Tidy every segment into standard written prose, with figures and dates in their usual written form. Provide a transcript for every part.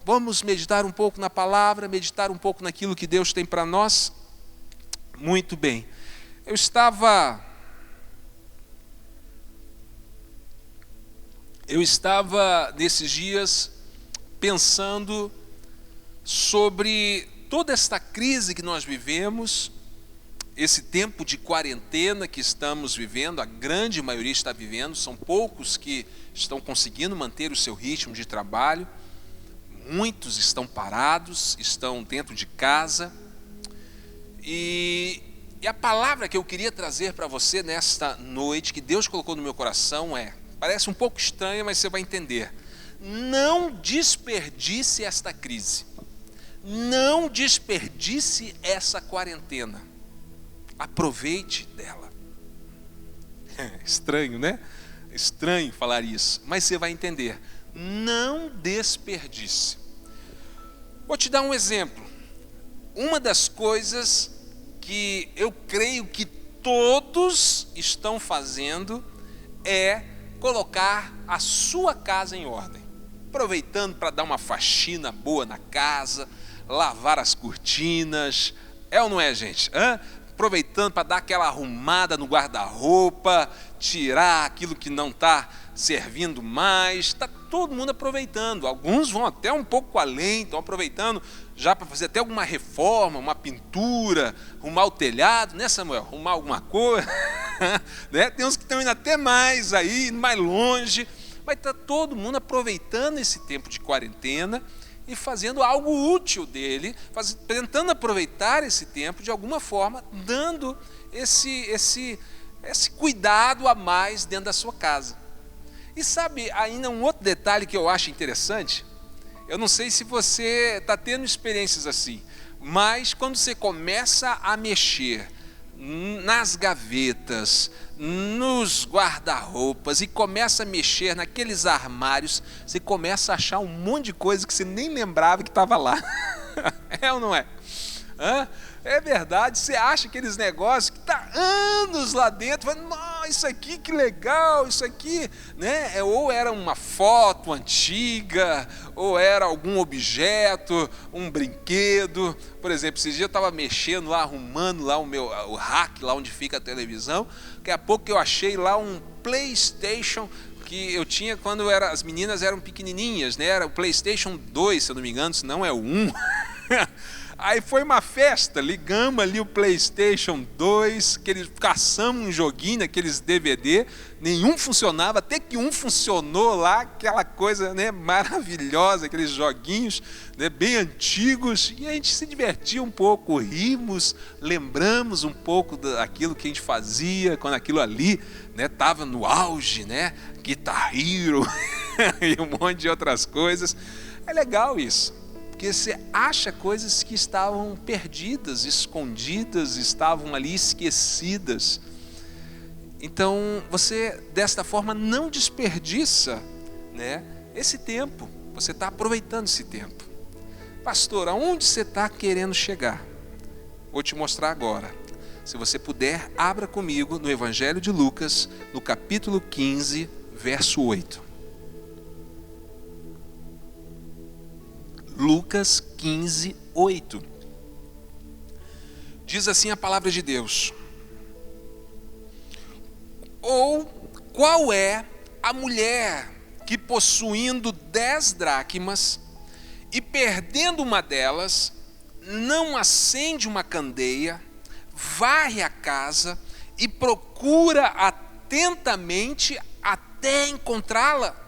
Vamos meditar um pouco na palavra, meditar um pouco naquilo que Deus tem para nós. Muito bem. Eu estava nesses dias pensando sobre toda esta crise que nós vivemos, esse tempo de quarentena que estamos vivendo, a grande maioria está vivendo, são poucos que estão conseguindo manter o seu ritmo de trabalho, muitos estão parados, estão dentro de casa, e a palavra que eu queria trazer para você nesta noite, que Deus colocou no meu coração parece um pouco estranha, mas você vai entender: não desperdice esta crise, não desperdice essa quarentena, aproveite dela. Estranho, né? Estranho falar isso, mas você vai entender. Não desperdice. Vou te dar um exemplo. Uma das coisas que eu creio que todos estão fazendo é colocar a sua casa em ordem, aproveitando para dar uma faxina boa na casa, lavar as cortinas, é ou não é, gente? Aproveitando para dar aquela arrumada no guarda-roupa, tirar aquilo que não está servindo mais. Está todo mundo aproveitando. Alguns vão até um pouco além, estão aproveitando já para fazer até alguma reforma, uma pintura, arrumar o telhado, né, Samuel? Arrumar alguma coisa. Né? Tem uns que estão indo até mais aí, indo mais longe. Mas está todo mundo aproveitando esse tempo de quarentena e fazendo algo útil dele, tentando aproveitar esse tempo de alguma forma, dando esse cuidado a mais dentro da sua casa. E sabe, ainda um outro detalhe que eu acho interessante, eu não sei se você está tendo experiências assim, mas quando você começa a mexer nas gavetas, nos guarda-roupas e começa a mexer naqueles armários, você começa a achar um monte de coisa que você nem lembrava que estava lá. É ou não é? É verdade, você acha aqueles negócios que está anos lá dentro, fala, isso aqui que legal, isso aqui, né? Ou era uma foto antiga, ou era algum objeto, um brinquedo. Por exemplo, esses dias eu estava mexendo lá, arrumando lá o rack, lá onde fica a televisão. Daqui a pouco eu achei lá um PlayStation que eu tinha quando as meninas eram pequenininhas, né? Era o PlayStation 2, se eu não me engano, se não é o 1. Aí foi uma festa, ligamos ali o PlayStation 2, caçamos um joguinho, aqueles DVD, nenhum funcionava, até que um funcionou lá, aquela coisa, né, maravilhosa, aqueles joguinhos, né, bem antigos, e a gente se divertia um pouco, rimos, lembramos um pouco daquilo que a gente fazia, quando aquilo ali estava no auge, né, Guitar Hero e um monte de outras coisas. É legal isso. Porque você acha coisas que estavam perdidas, escondidas, estavam ali esquecidas. Então, você, desta forma, não desperdiça, né, esse tempo. Você está aproveitando esse tempo. Pastor, aonde você está querendo chegar? Vou te mostrar agora. Se você puder, abra comigo no Evangelho de Lucas, no capítulo 15, verso 8. Lucas 15, 8. Diz assim a palavra de Deus: ou qual é a mulher que, possuindo 10 dracmas e perdendo uma delas, não acende uma candeia, varre a casa e procura atentamente até encontrá-la?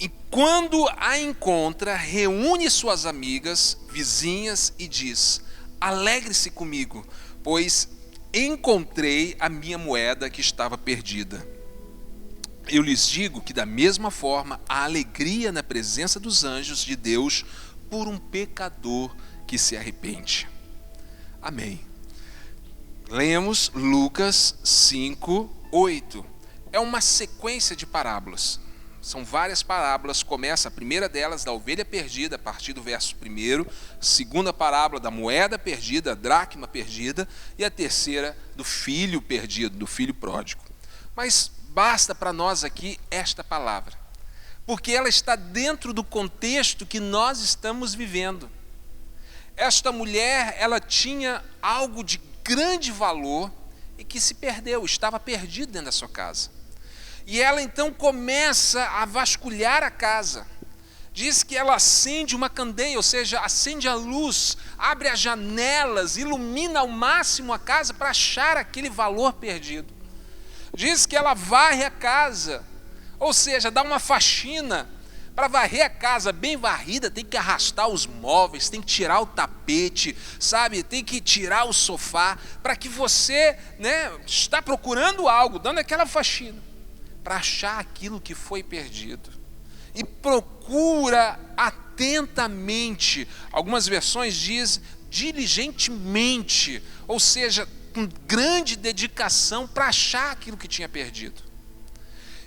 E quando a encontra, reúne suas amigas, vizinhas e diz: alegre-se comigo, pois encontrei a minha moeda que estava perdida. Eu lhes digo que da mesma forma há alegria na presença dos anjos de Deus por um pecador que se arrepende. Amém. Lemos Lucas 5, 8. É uma sequência de parábolas. São várias parábolas, começa a primeira delas da ovelha perdida, a partir do verso 1, segunda parábola da moeda perdida, a dracma perdida, e a terceira do filho perdido, do filho pródigo. Mas basta para nós aqui esta palavra. porque ela está dentro do contexto que nós estamos vivendo. Esta mulher, ela tinha algo de grande valor e que se perdeu, estava perdido dentro da sua casa. E ela então começa a vasculhar a casa. Diz que ela acende uma candeia, ou seja, acende a luz, abre as janelas, ilumina ao máximo a casa para achar aquele valor perdido. Diz que ela varre a casa, ou seja, dá uma faxina. Para varrer a casa bem varrida, tem que arrastar os móveis, tem que tirar o tapete, sabe? Tem que tirar o sofá, para que você, está procurando algo, dando aquela faxina, para achar aquilo que foi perdido. E procura atentamente, algumas versões dizem diligentemente, ou seja, com grande dedicação para achar aquilo que tinha perdido.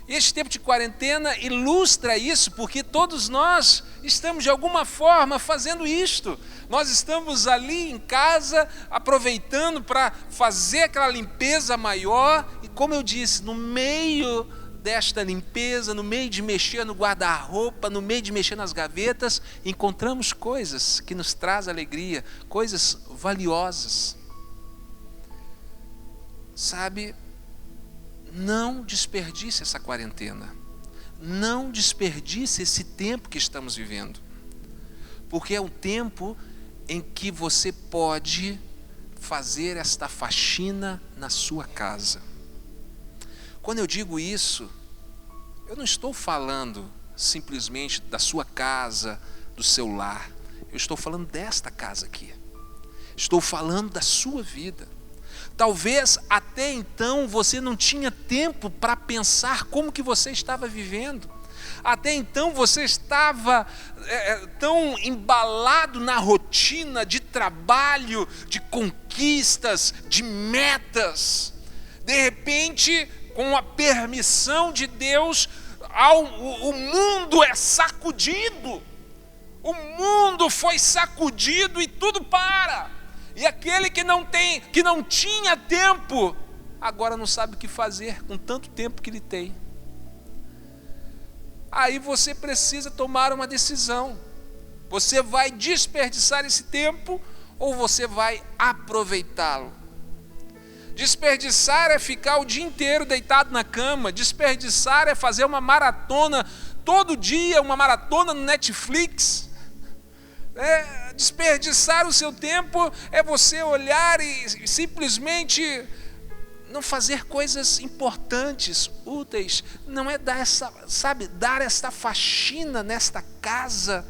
E este tempo de quarentena ilustra isso, porque todos nós estamos de alguma forma fazendo isto. Nós estamos ali em casa, aproveitando para fazer aquela limpeza maior, e como eu disse, no meio desta limpeza, no meio de mexer no guarda-roupa, no meio de mexer nas gavetas, encontramos coisas que nos trazem alegria, coisas valiosas. Sabe, não desperdice essa quarentena, não desperdice esse tempo que estamos vivendo, porque é um tempo em que você pode fazer esta faxina na sua casa. Quando eu digo isso, eu não estou falando simplesmente da sua casa, do seu lar, eu estou falando desta casa aqui, estou falando da sua vida. Talvez até então você não tinha tempo para pensar como que você estava vivendo. Até então você estava tão embalado na rotina de trabalho, de conquistas, de metas. De repente, com a permissão de Deus, o mundo é sacudido. O mundo foi sacudido e tudo para. E aquele que não tinha tempo, agora não sabe o que fazer com tanto tempo que ele tem. Aí você precisa tomar uma decisão. Você vai desperdiçar esse tempo ou você vai aproveitá-lo? Desperdiçar é ficar o dia inteiro deitado na cama. Desperdiçar é fazer uma maratona todo dia, uma maratona no Netflix. Desperdiçar o seu tempo é você olhar e simplesmente não fazer coisas importantes, úteis. Não é dar esta faxina nesta casa.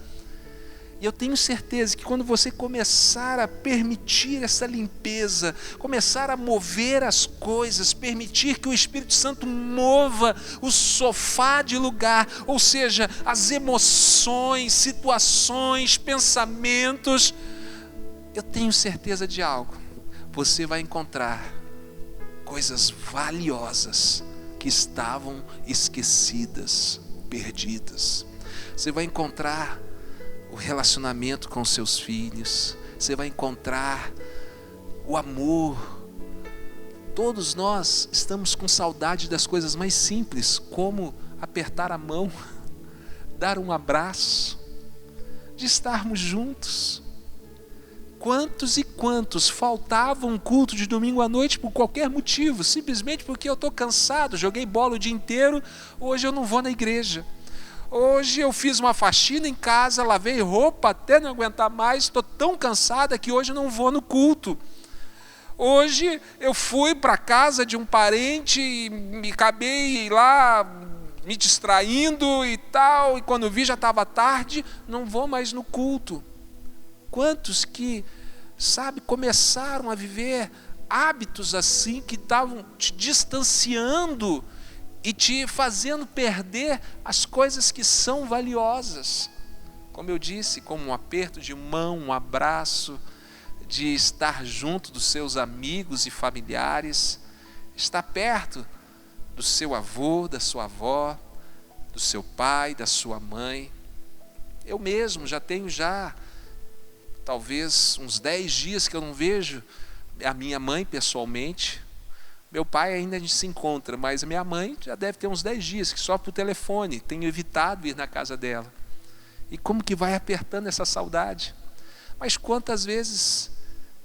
E eu tenho certeza que quando você começar a permitir essa limpeza, começar a mover as coisas, permitir que o Espírito Santo mova o sofá de lugar, ou seja, as emoções, situações, pensamentos, eu tenho certeza de algo, você vai encontrar coisas valiosas que estavam esquecidas, perdidas. Você vai encontrar o relacionamento com seus filhos, você vai encontrar o amor. Todos nós estamos com saudade das coisas mais simples, como apertar a mão, dar um abraço, de estarmos juntos. Quantos e quantos faltavam um culto de domingo à noite por qualquer motivo, simplesmente porque eu estou cansado, joguei bola o dia inteiro, hoje eu não vou na igreja. Hoje eu fiz uma faxina em casa, lavei roupa até não aguentar mais, estou tão cansada que hoje eu não vou no culto. Hoje eu fui para a casa de um parente e acabei lá me distraindo e tal, e quando vi já estava tarde, não vou mais no culto. Quantos que, começaram a viver hábitos assim, que estavam te distanciando e te fazendo perder as coisas que são valiosas. Como eu disse, como um aperto de mão, um abraço, de estar junto dos seus amigos e familiares, estar perto do seu avô, da sua avó, do seu pai, da sua mãe. Eu mesmo já tenho talvez uns 10 dias que eu não vejo a minha mãe pessoalmente. Meu pai ainda a gente se encontra, mas a minha mãe já deve ter uns 10 dias, que só por telefone, tenho evitado ir na casa dela. E como que vai apertando essa saudade? Mas quantas vezes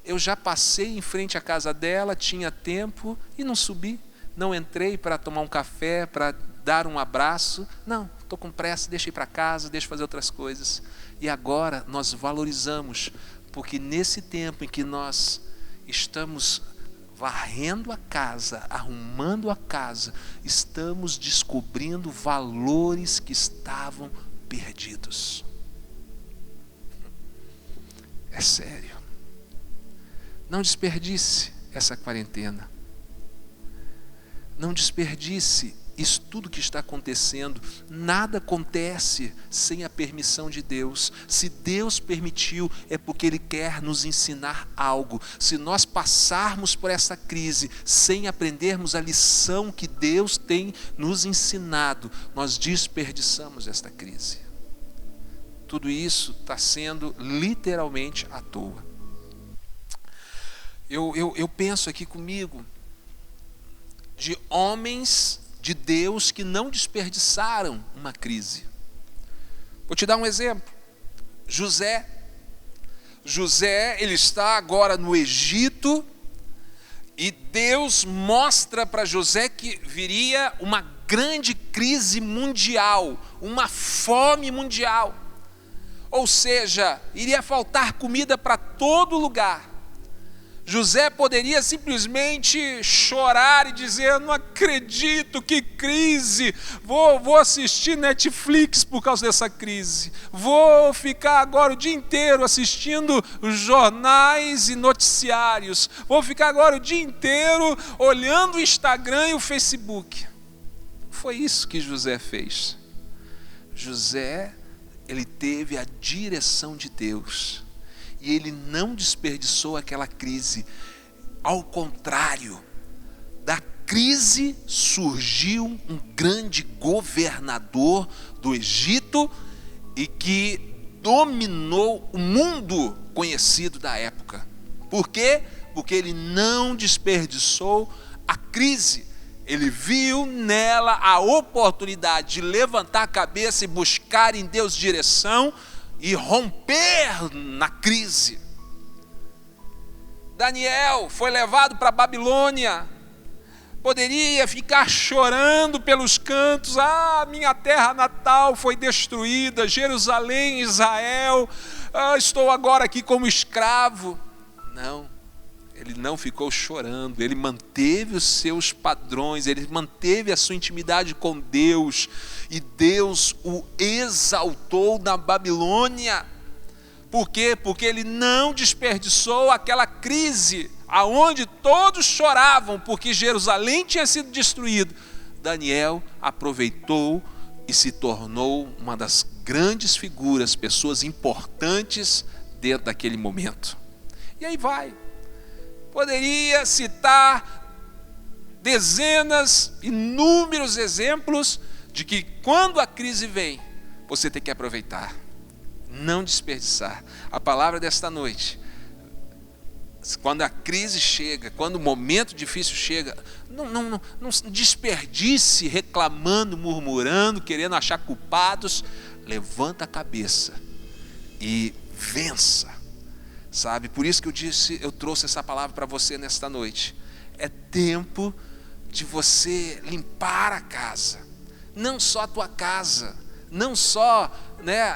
eu já passei em frente à casa dela, tinha tempo e não subi, não entrei para tomar um café, para dar um abraço. Não, estou com pressa, deixa ir para casa, deixa fazer outras coisas. E agora nós valorizamos, porque nesse tempo em que nós estamos varrendo a casa, arrumando a casa, estamos descobrindo valores que estavam perdidos. É sério. Não desperdice essa quarentena. Não desperdice isso tudo que está acontecendo. Nada acontece sem a permissão de Deus. Se Deus permitiu, é porque Ele quer nos ensinar algo. Se nós passarmos por essa crise sem aprendermos a lição que Deus tem nos ensinado, nós desperdiçamos esta crise. Tudo isso está sendo literalmente à toa. Eu penso aqui comigo de homens de Deus que não desperdiçaram uma crise. Vou te dar um exemplo. José, ele está agora no Egito e Deus mostra para José que viria uma grande crise mundial, uma fome mundial. Ou seja, iria faltar comida para todo lugar. José poderia simplesmente chorar e dizer: não acredito, que crise, vou assistir Netflix por causa dessa crise, vou ficar agora o dia inteiro assistindo jornais e noticiários, vou ficar agora o dia inteiro olhando o Instagram e o Facebook. Foi isso que José fez. José, ele teve a direção de Deus. E ele não desperdiçou aquela crise. Ao contrário, da crise surgiu um grande governador do Egito e que dominou o mundo conhecido da época. Por quê? Porque ele não desperdiçou a crise. Ele viu nela a oportunidade de levantar a cabeça e buscar em Deus direção e romper na crise. Daniel foi levado para a Babilônia. Poderia ficar chorando pelos cantos: minha terra natal foi destruída, Jerusalém, Israel, estou agora aqui como escravo. Não, ele não ficou chorando, ele manteve os seus padrões, ele manteve a sua intimidade com Deus, e Deus o exaltou na Babilônia. Por quê? Porque ele não desperdiçou aquela crise, aonde todos choravam, porque Jerusalém tinha sido destruído. Daniel aproveitou e se tornou uma das grandes figuras, pessoas importantes dentro daquele momento. E aí vai. Poderia citar dezenas, inúmeros exemplos de que quando a crise vem, você tem que aproveitar, não desperdiçar. A palavra desta noite: quando a crise chega, quando o momento difícil chega, não desperdice reclamando, murmurando, querendo achar culpados. Levanta a cabeça e vença. Sabe, por isso que eu trouxe essa palavra para você nesta noite. É tempo de você limpar a casa. Não só a tua casa, não só,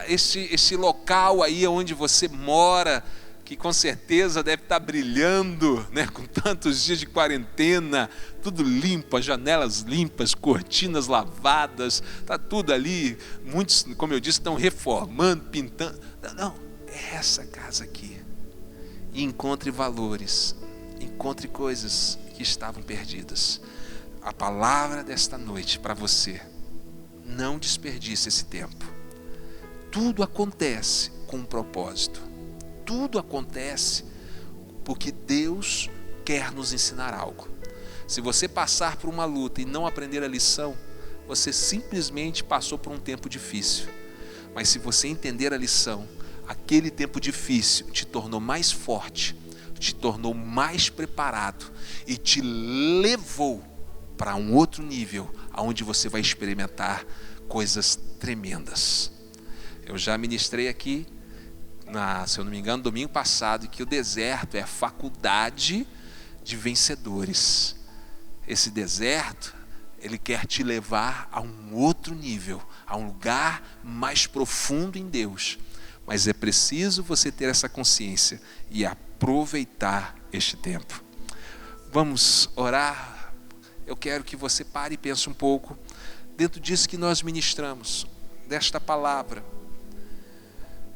esse local aí onde você mora, que com certeza deve estar brilhando, com tantos dias de quarentena, tudo limpo, as janelas limpas, cortinas lavadas, está tudo ali. Muitos, como eu disse, estão reformando, pintando. Não, é essa casa aqui. E encontre valores, encontre coisas que estavam perdidas. A palavra desta noite para você: não desperdice esse tempo. Tudo acontece com um propósito. Tudo acontece porque Deus quer nos ensinar algo. Se você passar por uma luta e não aprender a lição, você simplesmente passou por um tempo difícil. Mas se você entender a lição, aquele tempo difícil te tornou mais forte, te tornou mais preparado e te levou para um outro nível, onde você vai experimentar coisas tremendas. Eu já ministrei aqui, se eu não me engano, domingo passado, que o deserto é a faculdade de vencedores. Esse deserto, ele quer te levar a um outro nível, a um lugar mais profundo em Deus. Mas é preciso você ter essa consciência e aproveitar este tempo. Vamos orar. Eu quero que você pare e pense um pouco dentro disso que nós ministramos, desta palavra.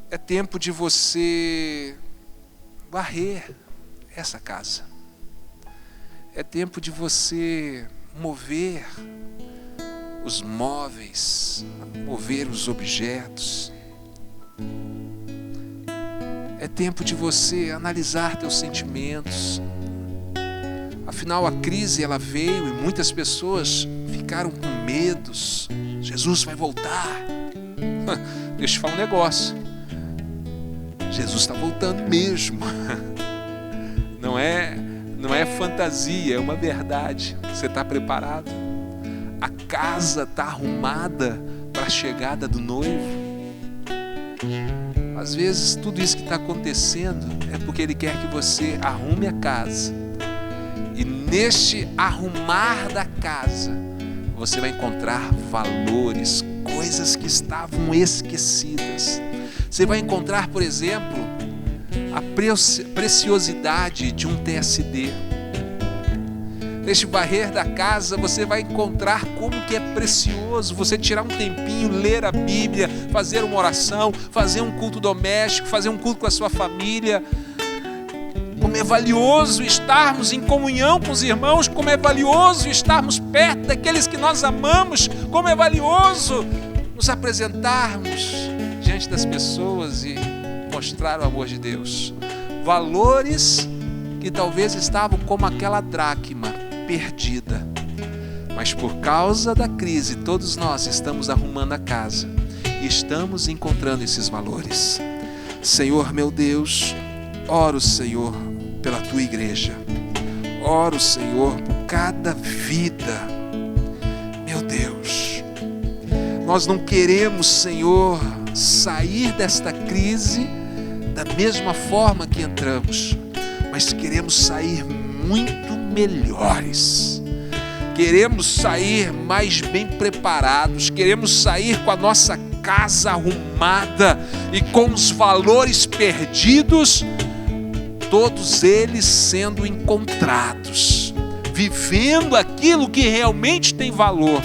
É tempo de você varrer essa casa. É tempo de você mover os móveis, mover os objetos. É tempo de você analisar teus sentimentos. Afinal, a crise ela veio e muitas pessoas ficaram com medos. Jesus vai voltar. Deixa eu te falar um negócio. Jesus está voltando mesmo. Não é fantasia, é uma verdade. Você está preparado? A casa está arrumada para a chegada do noivo. Às vezes tudo isso que está acontecendo é porque Ele quer que você arrume a casa. E neste arrumar da casa, você vai encontrar valores, coisas que estavam esquecidas. Você vai encontrar, por exemplo, a preciosidade de um TSD. Neste varrer da casa, você vai encontrar como que é precioso você tirar um tempinho, ler a Bíblia, fazer uma oração, fazer um culto doméstico, fazer um culto com a sua família. Como é valioso estarmos em comunhão com os irmãos, como é valioso estarmos perto daqueles que nós amamos, como é valioso nos apresentarmos diante das pessoas e mostrar o amor de Deus. Valores que talvez estavam como aquela dracma perdida, mas por causa da crise todos nós estamos arrumando a casa e estamos encontrando esses valores. Senhor meu Deus, oro, Senhor, pela tua igreja, oro, Senhor, por cada vida. Meu Deus, nós não queremos, Senhor, sair desta crise da mesma forma que entramos, mas queremos sair muito melhores. Queremos sair mais bem preparados, queremos sair com a nossa casa arrumada e com os valores perdidos, todos eles sendo encontrados, vivendo aquilo que realmente tem valor,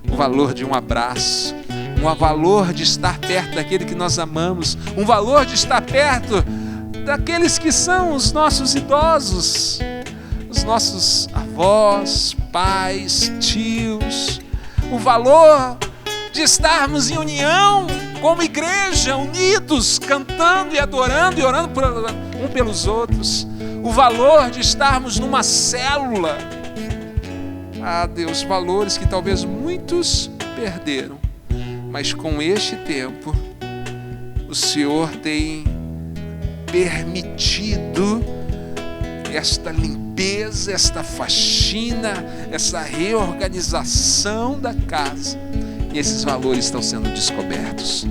o valor de um abraço, um valor de estar perto daquele que nós amamos, um valor de estar perto daqueles que são os nossos idosos, os nossos avós, pais, tios, o valor de estarmos em união como igreja, unidos, cantando e adorando e orando um pelos outros, o valor de estarmos numa célula. Ah, Deus, valores que talvez muitos perderam, mas com este tempo o Senhor tem permitido esta limpeza, esta faxina, essa reorganização da casa, e esses valores estão sendo descobertos.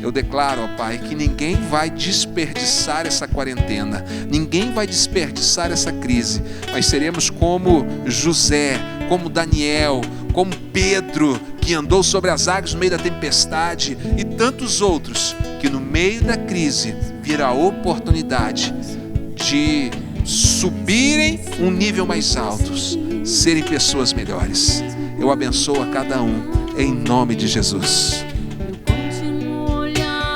Eu declaro, ó Pai, que ninguém vai desperdiçar essa quarentena, ninguém vai desperdiçar essa crise, mas seremos como José, como Daniel, como Pedro, que andou sobre as águas no meio da tempestade, e tantos outros, que no meio da crise viram a oportunidade de subirem um nível mais alto, serem pessoas melhores. Eu abençoo a cada um, em nome de Jesus.